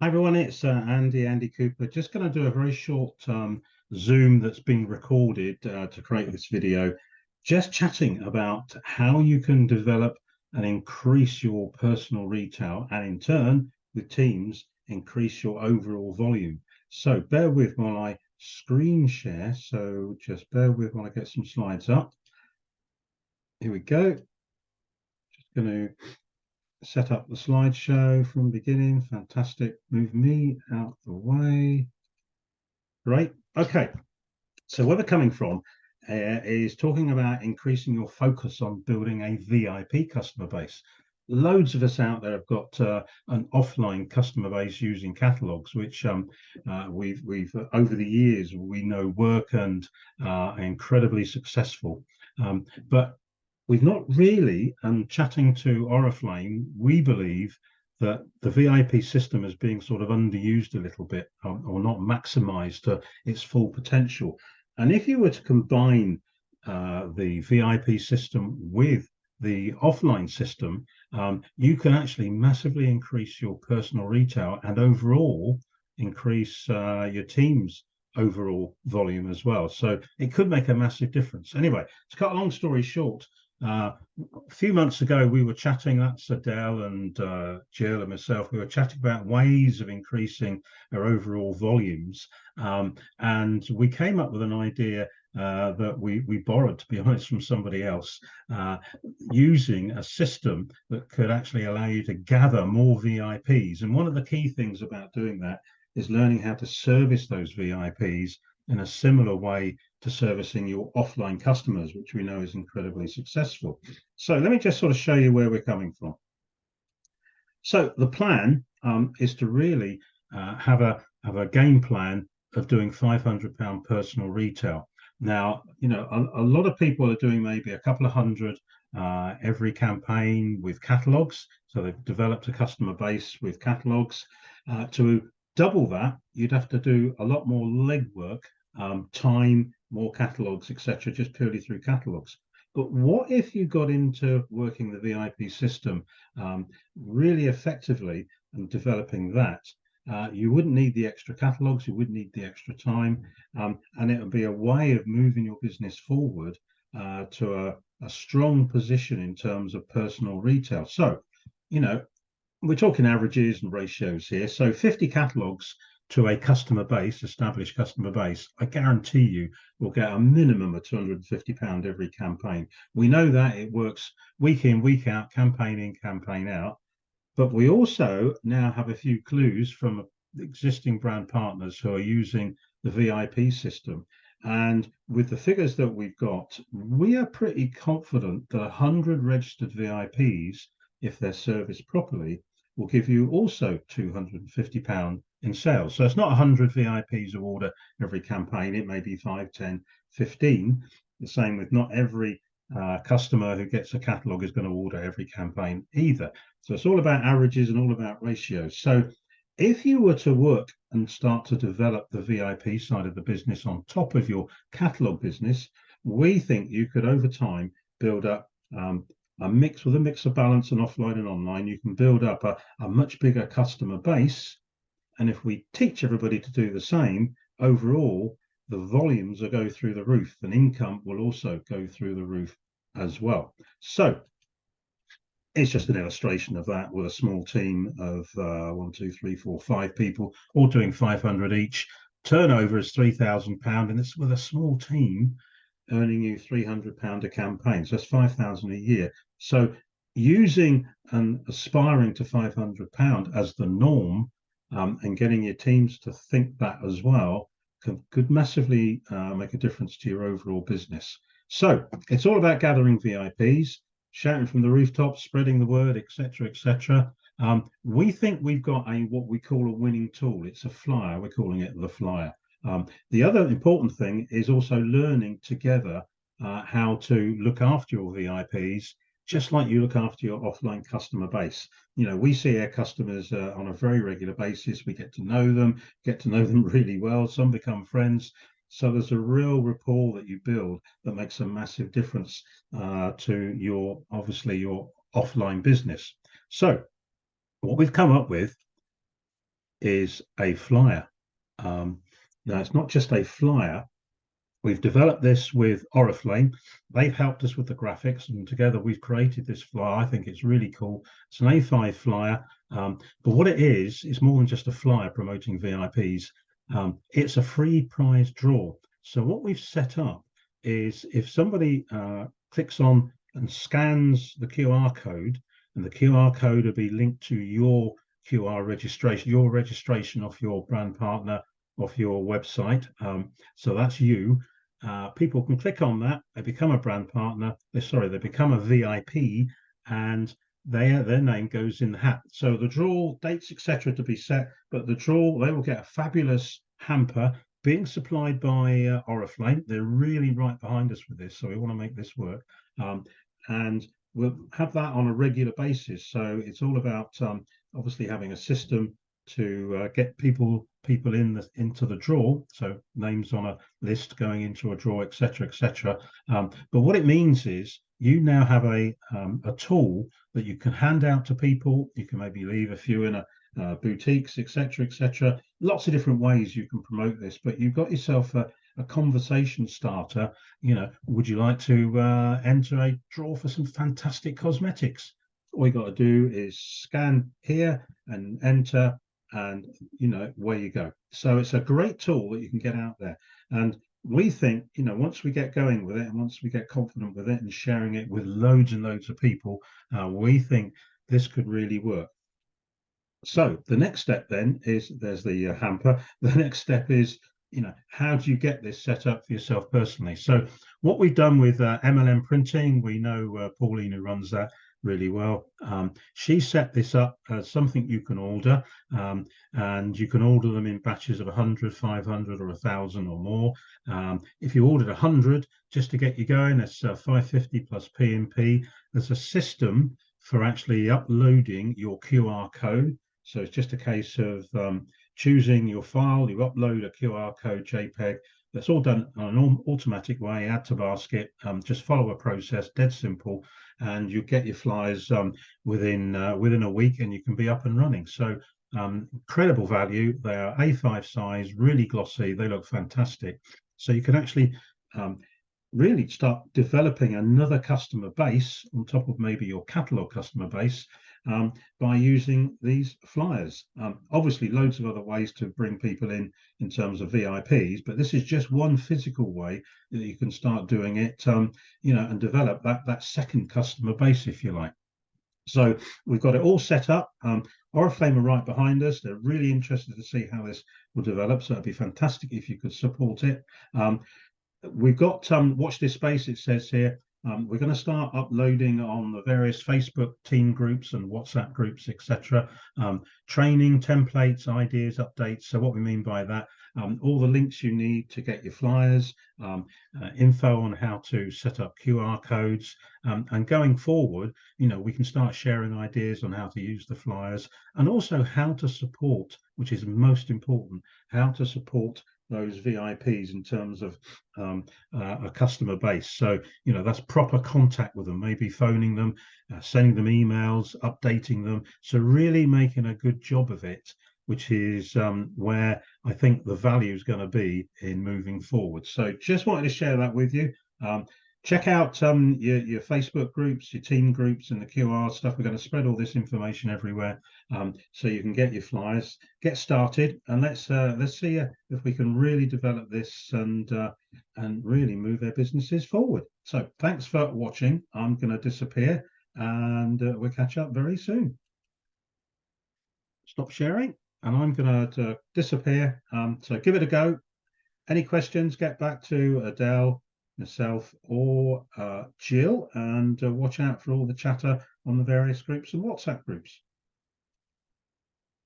Hi everyone, it's Andy Cooper. Just going to do a very short Zoom that's been recorded to create this video, just chatting about how you can develop and increase your personal retail and in turn, with teams, increase your overall volume. So bear with while I screen share. So just bear with while I get some slides up. Here we go. Just going to set up the slideshow from beginning. Fantastic. Move me out the way. Great. Okay. So where we're coming from is talking about increasing your focus on building a VIP customer base. Loads of us out there have got an offline customer base using catalogs, which we've over the years we know work and are incredibly successful. But we've not really, chatting to Oriflame, we believe that the VIP system is being sort of underused a little bit or not maximized to its full potential. And if you were to combine the VIP system with the offline system, you can actually massively increase your personal retail and overall increase your team's overall volume as well. So it could make a massive difference. Anyway, to cut a long story short, a few months ago, we were chatting, that's Adele and Jill and myself, we were chatting about ways of increasing our overall volumes. And we came up with an idea that we borrowed, to be honest, from somebody else, using a system that could actually allow you to gather more VIPs. And one of the key things about doing that is learning how to service those VIPs in a similar way to servicing your offline customers, which we know is incredibly successful. So let me just sort of show you where we're coming from. So the plan is to really have a game plan of doing £500 personal retail. Now, you know, a lot of people are doing maybe a couple of hundred every campaign with catalogs. So they've developed a customer base with catalogs. To double that, you'd have to do a lot more legwork, time, more catalogs, etc., just purely through catalogs. But what if you got into working the VIP system really effectively and developing that? You wouldn't need the extra catalogs, you wouldn't need the extra time, and it would be a way of moving your business forward to a strong position in terms of personal retail. So, you know, we're talking averages and ratios here. So 50 catalogs to a customer base, established customer base, I guarantee you will get a minimum of £250 every campaign. We know that it works week in, week out, campaign in, campaign out. But we also now have a few clues from existing brand partners who are using the VIP system. And with the figures that we've got, we are pretty confident that 100 registered VIPs, if they're serviced properly, will give you also £250 in sales. So it's not 100 VIPs who order every campaign. It may be 5, 10, 15. The same with not every customer who gets a catalog is going to order every campaign either. So it's all about averages and all about ratios. So if you were to work and start to develop the VIP side of the business on top of your catalog business, we think you could over time build up a mix with a mix of balance and offline and online. You can build up a much bigger customer base. And if we teach everybody to do the same, overall, the volumes will go through the roof and income will also go through the roof as well. So it's just an illustration of that with a small team of 1, 2, 3, 4, 5 people, all doing 500 each. Turnover is £3,000, and it's with a small team earning you £300 a campaign. So that's 5,000 a year. So using and aspiring to £500 as the norm, and getting your teams to think that as well could massively make a difference to your overall business. So it's all about gathering VIPs, shouting from the rooftops, spreading the word, etc., etc. We think we've got what we call a winning tool. It's a flyer. We're calling it the flyer. The other important thing is also learning together how to look after your VIPs, just like you look after your offline customer base. You know, we see our customers on a very regular basis. We get to know them really well. Some become friends. So there's a real rapport that you build that makes a massive difference to your, obviously, your offline business. So what we've come up with is a flyer. Now, it's not just a flyer. We've developed this with Oriflame. They've helped us with the graphics, and together we've created this flyer. I think it's really cool. It's an A5 flyer, but what it is, it's more than just a flyer promoting VIPs. It's a free prize draw. So what we've set up is if somebody clicks on and scans the QR code, and the QR code will be linked to your QR registration, your registration of your brand partner, of your website. So that's you. People can click on that, they become a brand partner, they become a VIP, and their name goes in the hat. So the draw dates, etc., to be set, but the draw, they will get a fabulous hamper being supplied by Oriflame. They're really right behind us with this, so we want to make this work. And we'll have that on a regular basis. So it's all about obviously having a system to get people into the draw, so names on a list going into a draw, etc., etc. But what it means is you now have a tool that you can hand out to people. You can maybe leave a few in a boutiques, etc., etc. Lots of different ways you can promote this, but you've got yourself a conversation starter. Would you like to enter a draw for some fantastic cosmetics? All you got to do is scan here and enter, and where you go. So it's a great tool that you can get out there. And we think, once we get going with it, and once we get confident with it and sharing it with loads and loads of people, we think this could really work. So the next step then is, there's the hamper. The next step is, how do you get this set up for yourself personally? So what we've done with MLM printing, we know Pauline, who runs that, really well. She set this up as something you can order, and you can order them in batches of 100, 500, or 1,000 or more. If you ordered 100, just to get you going, that's 550 plus P&P. There's a system for actually uploading your QR code. So it's just a case of choosing your file. You upload a QR code JPEG. That's all done on an automatic way. Add to basket. Just follow a process, dead simple, and you get your flyers within a week, and you can be up and running. So incredible value. They are A5 size, really glossy. They look fantastic. So you can actually really start developing another customer base on top of maybe your catalog customer base by using these flyers. Obviously, loads of other ways to bring people in terms of VIPs, but this is just one physical way that you can start doing it, and develop that second customer base, if you like. So we've got it all set up. Oriflame are right behind us. They're really interested to see how this will develop. So it'd be fantastic if you could support it. We've got watch this space, it says here. We're going to start uploading on the various Facebook team groups and WhatsApp groups, etc. Training, templates, ideas, updates. So what we mean by that, all the links you need to get your flyers, info on how to set up QR codes, and going forward, we can start sharing ideas on how to use the flyers, and also how to support, which is most important, how to support those VIPs in terms of a customer base. So that's proper contact with them, maybe phoning them, sending them emails, updating them. So really making a good job of it, which is where I think the value is going to be in moving forward. So just wanted to share that with you. Check out your Facebook groups, your team groups, and the QR stuff. We're going to spread all this information everywhere, so you can get your flyers, get started, and let's see if we can really develop this and really move their businesses forward. So thanks for watching. I'm going to disappear, and we'll catch up very soon. Stop sharing, and I'm going to disappear. So give it a go. Any questions, get back to Adele, myself, or Jill, and watch out for all the chatter on the various groups and WhatsApp groups.